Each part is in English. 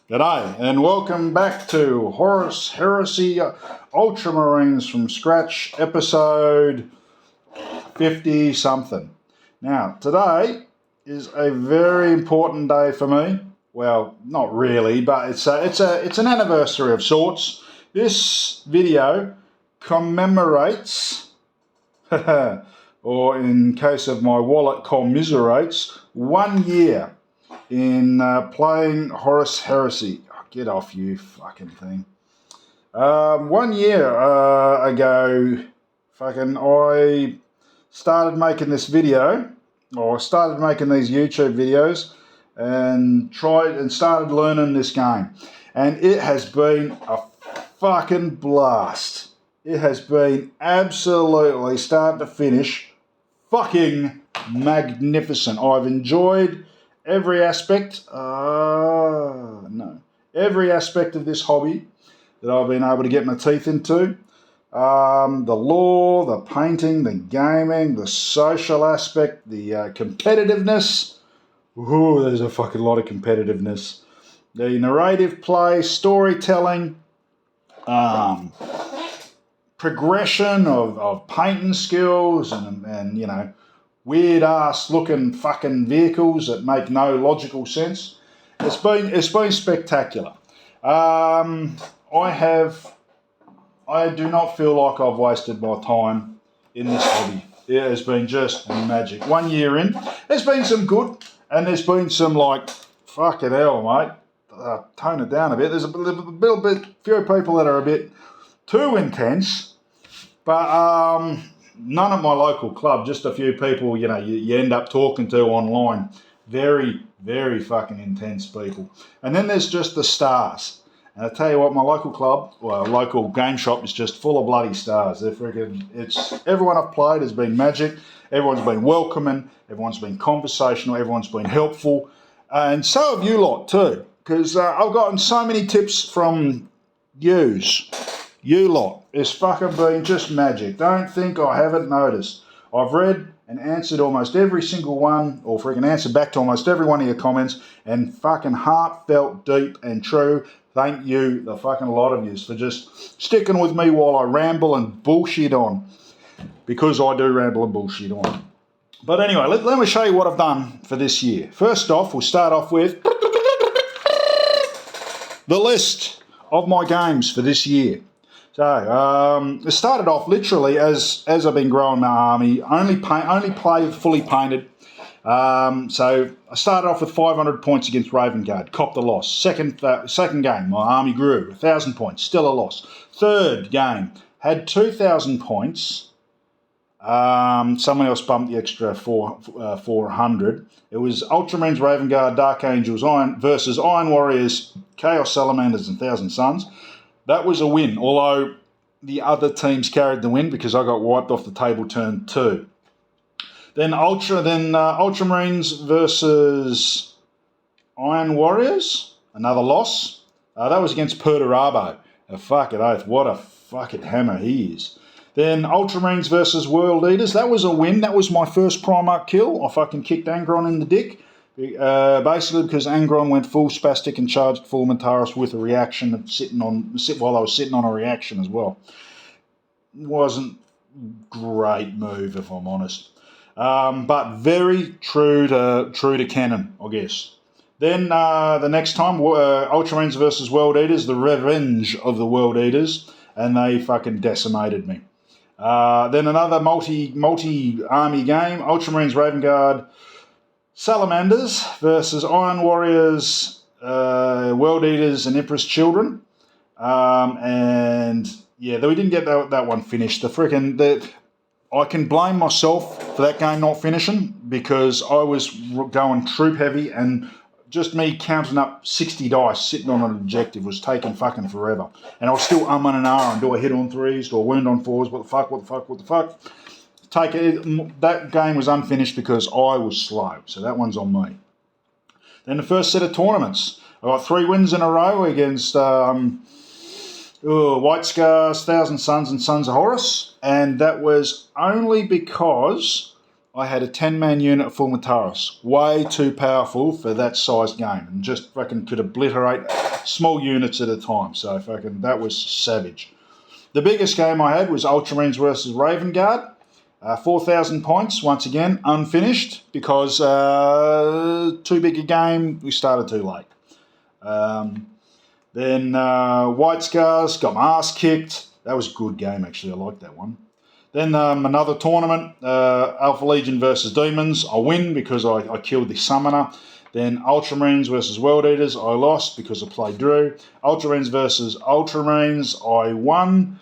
G'day and welcome back to Horus Heresy Ultramarines from Scratch episode 50 something. Now today is a very important day for me. Well, not really, but it's an anniversary of sorts. This video commemorates, or in case of my wallet, commiserates 1 year in playing Horus Heresy. Oh, get off, you fucking thing. 1 year ago, I started making this video, or started making these YouTube videos, and started learning this game. And it has been a fucking blast. It has been absolutely start to finish fucking magnificent. I've enjoyed every aspect, every aspect of this hobby that I've been able to get my teeth into. The lore, the painting, the gaming, the social aspect, the competitiveness. Ooh, there's a fucking lot of competitiveness. The narrative play, storytelling, progression of painting skills and you know, weird ass looking fucking vehicles that make no logical sense. It's been spectacular. I do not feel like I've wasted my time in this hobby. It has been just magic. 1 year in, there's been some good and there's been some like, fucking hell, mate. Tone it down a bit. There's few people that are a bit too intense, but none at my local club, just a few people, you know, you end up talking to online. Very, very fucking intense people. And then there's just the stars. And I tell you what, my local club, well, local game shop is just full of bloody stars. They're freaking, everyone I've played has been magic. Everyone's been welcoming. Everyone's been conversational. Everyone's been helpful. And so have you lot too. Because I've gotten so many tips from yous. You lot. It's fucking been just magic. Don't think I haven't noticed. I've read and answered almost every single one, or freaking answered back to almost every one of your comments, and fucking heartfelt, deep and true. Thank you, the fucking lot of yous, for just sticking with me while I ramble and bullshit on. Because I do ramble and bullshit on. But anyway, let me show you what I've done for this year. First off, we'll start off with the list of my games for this year. So, it started off literally as I've been growing my army, only play fully painted. So I started off with 500 points against Raven Guard, copped a loss. Second game, my army grew, 1,000 points, still a loss. Third game, had 2,000 points. Someone else bumped the extra 400. It was Ultramarines, Raven Guard, Dark Angels versus Iron Warriors, Chaos Salamanders and Thousand Suns. That was a win, although the other teams carried the win because I got wiped off the table turn 2. Then Ultramarines versus Iron Warriors, another loss. That was against Perturabo. A fucking oath, what a fucking hammer he is. Then Ultramarines versus World Eaters, that was a win. That was my first Primarch kill. I fucking kicked Angron in the dick. Basically because Angron went full spastic and charged full Mentaros with a reaction of while I was sitting on a reaction as well. Wasn't great move, if I'm honest. But very true to canon, I guess. Then the next time, Ultramarines versus World Eaters, the revenge of the World Eaters, and they fucking decimated me. Then another multi-army game, Ultramarines, Raven Guard, Salamanders versus Iron Warriors, World Eaters and Empress Children. And yeah, we didn't get that one finished. I can blame myself for that game not finishing because I was going troop heavy and just me counting up 60 dice sitting on an objective was taking fucking forever. And I was still umming and ahhing. Do I hit on 3s? Do I wound on 4s? What the fuck? That game was unfinished because I was slow. So that one's on me. Then the first set of tournaments. I got 3 wins in a row against White Scars, Thousand Suns and Sons of Horus. And that was only because I had a 10-man unit of full Mentaros. Way too powerful for that size game. And just fucking could obliterate small units at a time. So fucking that was savage. The biggest game I had was Ultramarines versus Raven Guard. 4,000 points, once again, unfinished because too big a game, we started too late. Then White Scars, got my ass kicked. That was a good game, actually. I liked that one. Then another tournament, Alpha Legion versus Demons. I win because I killed the Summoner. Then Ultramarines versus World Eaters. I lost because I played Drew. Ultramarines versus Ultramarines. I won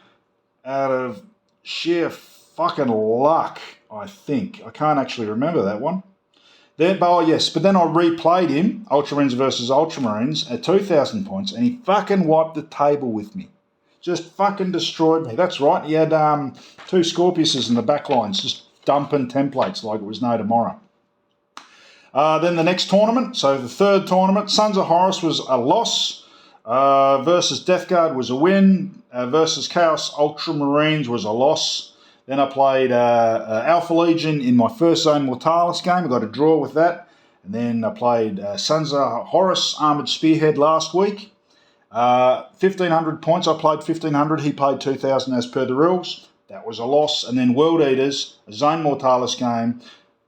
out of sheer fucking luck, I think. I can't actually remember that one. Then, but then I replayed him, Ultramarines versus Ultramarines, at 2,000 points, and he fucking wiped the table with me. Just fucking destroyed me. That's right. He had 2 Scorpiuses in the back lines, just dumping templates like it was no tomorrow. Then the next tournament, so the third tournament, Sons of Horus was a loss, versus Death Guard was a win, versus Chaos Ultramarines was a loss. Then I played Alpha Legion in my first Zone Mortalis game. I got a draw with that. And then I played Sons of Horus Armoured Spearhead last week. 1,500 points. I played 1,500. He played 2,000 as per the rules. That was a loss. And then World Eaters, a Zone Mortalis game.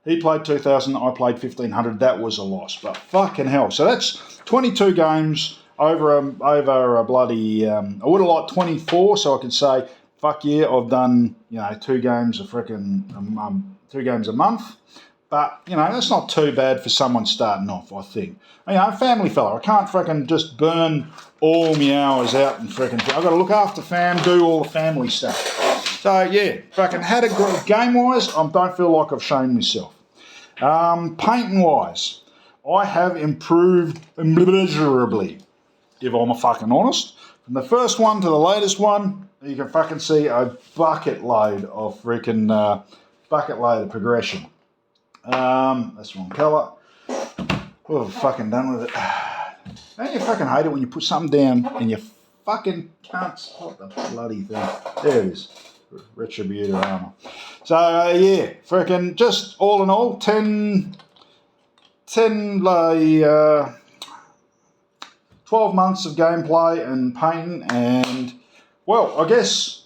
He played 2,000. I played 1,500. That was a loss. But fucking hell. So that's 22 games over a bloody... I would have liked 24 so I could say, fuck yeah, I've done, 2 games a freaking 2 games a month. But, that's not too bad for someone starting off, I think. Family fella. I can't freaking just burn all my hours out and freaking... I've got to look after fam, do all the family stuff. So, yeah, fucking had a good game-wise. I don't feel like I've shown myself. Painting-wise, I have improved immeasurably, if I'm fucking honest. From the first one to the latest one, you can fucking see a bucket load of freaking... bucket load of progression. That's one colour. What have I fucking done with it? Don't you fucking hate it when you put something down and you fucking can't spot the bloody thing? There it is. Retributor armour. So, yeah, freaking just all in all, 12 months of gameplay and painting, and, well, I guess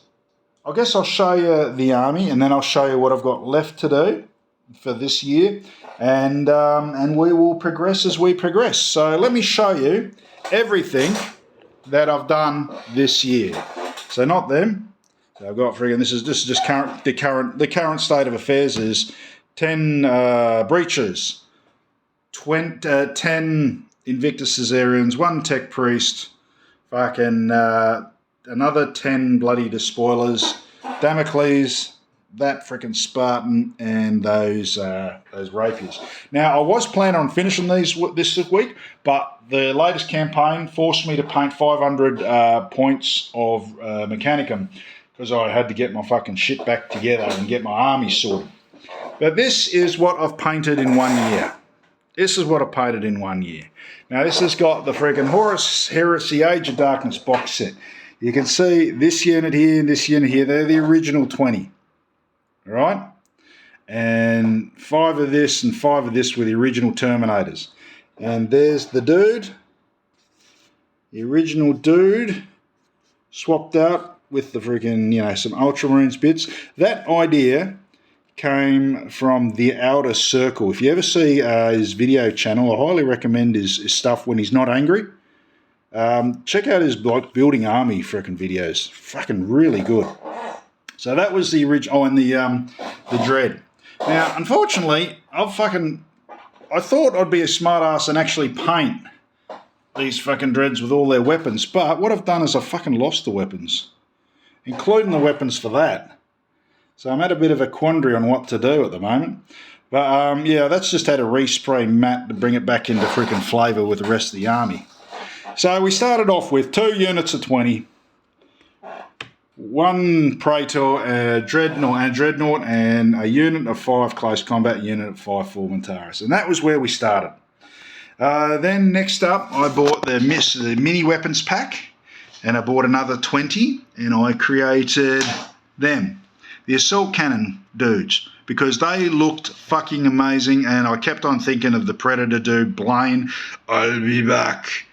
I'll show you the army and then I'll show you what I've got left to do for this year, and we will progress as we progress. So let me show you everything that I've done this year. So not them. So I've got friggin' this is just the current state of affairs is 10 breaches, 10 Invictus Caesarians, 1 Tech Priest, fucking another 10 bloody Despoilers, Damocles, that freaking Spartan, and those Rapiers. Now, I was planning on finishing these this week, but the latest campaign forced me to paint 500 points of Mechanicum because I had to get my fucking shit back together and get my army sorted. But this is what I've painted in 1 year. This is what I painted in 1 year. Now, this has got the freaking Horus Heresy Age of Darkness box set. You can see this unit here and this unit here. They're the original 20. All right? And 5 of this and 5 of this were the original Terminators. And there's the dude. The original dude swapped out with the freaking, some Ultramarines bits. That idea came from the Outer Circle. If you ever see his video channel, I highly recommend his stuff when he's not angry. Check out his building army freaking videos. Fucking really good. So that was the original. Oh, and the Dread. Now, unfortunately, I thought I'd be a smart ass and actually paint these fucking Dreads with all their weapons. But what I've done is I've fucking lost the weapons, including the weapons for that. So I'm at a bit of a quandary on what to do at the moment. But yeah, that's just had a respray matte to bring it back into freaking flavour with the rest of the army. So we started off with 2 units of 20. 1 Praetor, Dreadnought, and a unit of 5 close combat, unit of 5 full Mentaris. And that was where we started. Then next up, I bought the mini weapons pack, and I bought another 20, and I created them, the assault cannon dudes, because they looked fucking amazing, and I kept on thinking of the Predator dude, Blaine. I'll be back.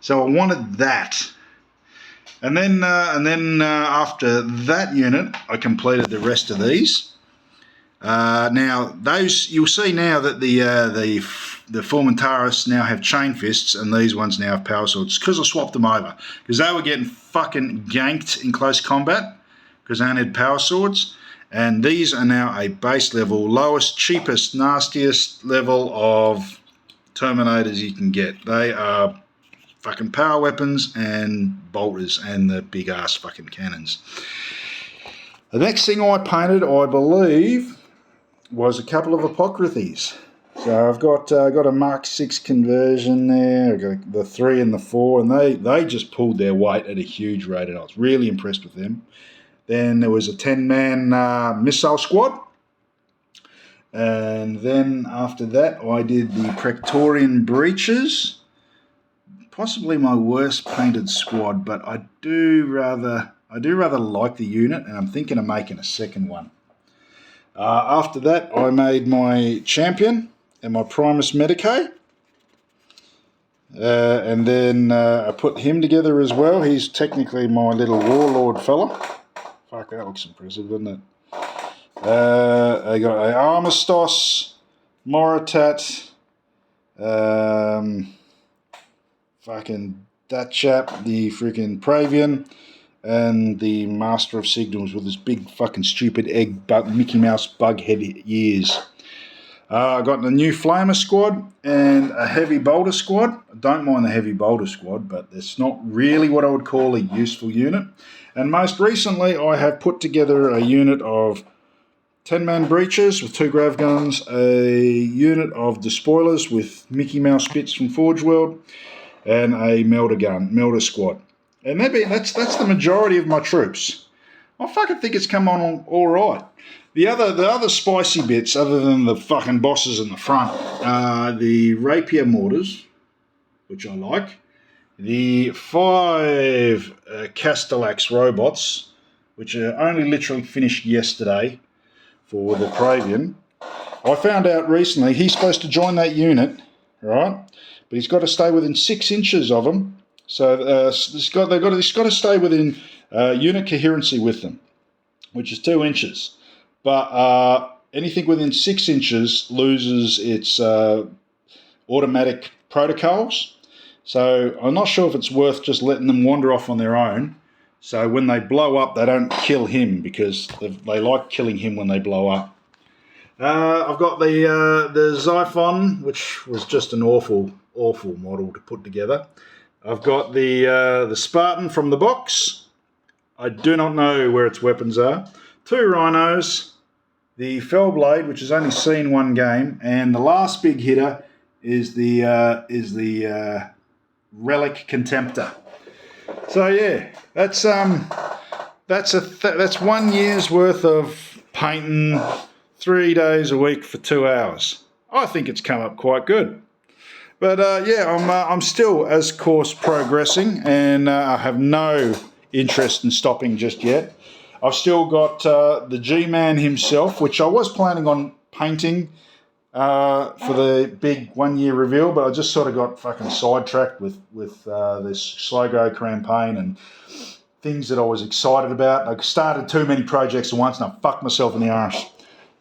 So I wanted that. And then after that unit, I completed the rest of these. Now those, you'll see now that the Formantaris now have chain fists, and these ones now have power swords, because I swapped them over, because they were getting fucking ganked in close combat because they only had power swords. And these are now a base level, lowest, cheapest, nastiest level of Terminators you can get. They are fucking power weapons and bolters and the big ass fucking cannons. The next thing I painted, I believe, was a couple of Apocryphes. So I've got a Mark 6 conversion there. I've got the 3 and the 4, and they just pulled their weight at a huge rate, and I was really impressed with them. Then there was a 10-man missile squad. And then after that, I did the Praetorian Breaches. Possibly my worst painted squad, but I do rather like the unit, and I'm thinking of making a second one. After that, I made my Champion and my Primus Medicae. And then I put him together as well. He's technically my little warlord fella. Fuck, that looks impressive, doesn't it? I got a Armistos, Moritat, fucking that chap, the freaking Pravian, and the Master of Signals with his big fucking stupid egg Mickey Mouse bug head ears. I got the new Flamer squad and a heavy bolter squad. I don't mind the heavy bolter squad, but it's not really what I would call a useful unit. And most recently, I have put together a unit of 10-man breaches with 2 grav guns, a unit of despoilers with Mickey Mouse bits from Forge World, and a melter squad. And that's the majority of my troops. I fucking think it's come on all right. The other spicy bits, other than the fucking bosses in the front, are the rapier mortars, which I like. The 5 Castellax robots, which are only literally finished yesterday for the Pravian. I found out recently he's supposed to join that unit, right? But he's got to stay within 6 inches of them. So he's got to stay within unit coherency with them, which is 2 inches. But anything within 6 inches loses its automatic protocols. So I'm not sure if it's worth just letting them wander off on their own. So when they blow up, they don't kill him, because they like killing him when they blow up. I've got the Xiphon, which was just an awful model to put together. I've got the Spartan from the box. I do not know where its weapons are. 2 Rhinos, the Fellblade, which has only seen 1 game, and the last big hitter is the Relic Contemptor. So yeah, that's 1 year's worth of painting 3 days a week for 2 hours. I think it's come up quite good. But yeah, I'm still, as course, progressing, and I have no interest in stopping just yet. I've still got the G-Man himself, which I was planning on painting for the big 1 year reveal, but I just sort of got fucking sidetracked with this Slogo campaign and things that I was excited about. I started too many projects at once, and I fucked myself in the arse.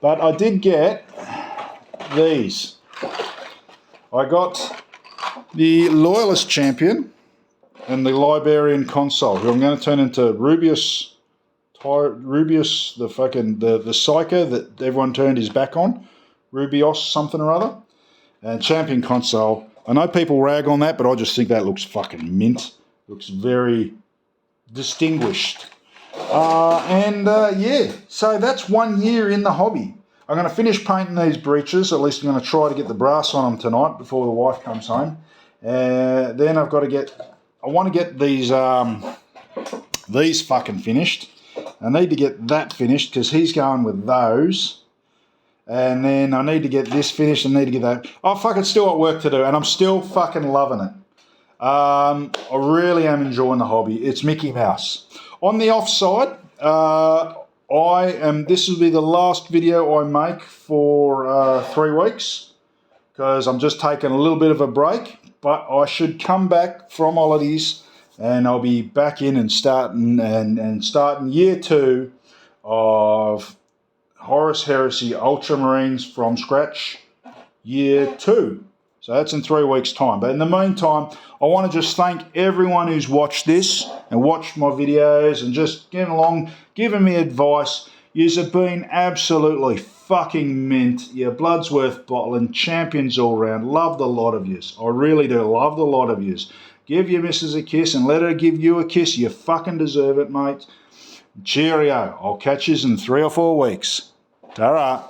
But I did get these. I got the Loyalist Champion and the Liberian Consul, who I'm going to turn into Rubius, the psyker that everyone turned his back on. Rubios something or other. And Champion Consul. I know people rag on that, but I just think that looks fucking mint. Looks very distinguished. Yeah, so that's 1 year in the hobby. I'm going to finish painting these breeches. At least I'm going to try to get the brass on them tonight before the wife comes home. Then I've got to I want to get these fucking finished. I need to get that finished because he's going with those. And then I need to get this finished. I need to get that. Oh, fuck, it's still got work to do, and I'm still fucking loving it. I really am enjoying the hobby. It's Mickey Mouse. On the offside, this will be the last video I make for 3 weeks, because I'm just taking a little bit of a break. but I should come back from holidays and I'll be back in and starting year 2 of Horus Heresy Ultramarines from scratch, year 2. So that's in 3 weeks' time. But in the meantime, I want to just thank everyone who's watched this and watched my videos and just getting along, giving me advice. Yous have been absolutely fucking mint. Your blood's worth bottling. Champions all round. Love the lot of yous. I really do. Love the lot of yous. Give your missus a kiss and let her give you a kiss. You fucking deserve it, mate. Cheerio. I'll catch yous in 3 or 4 weeks. Ta-ra.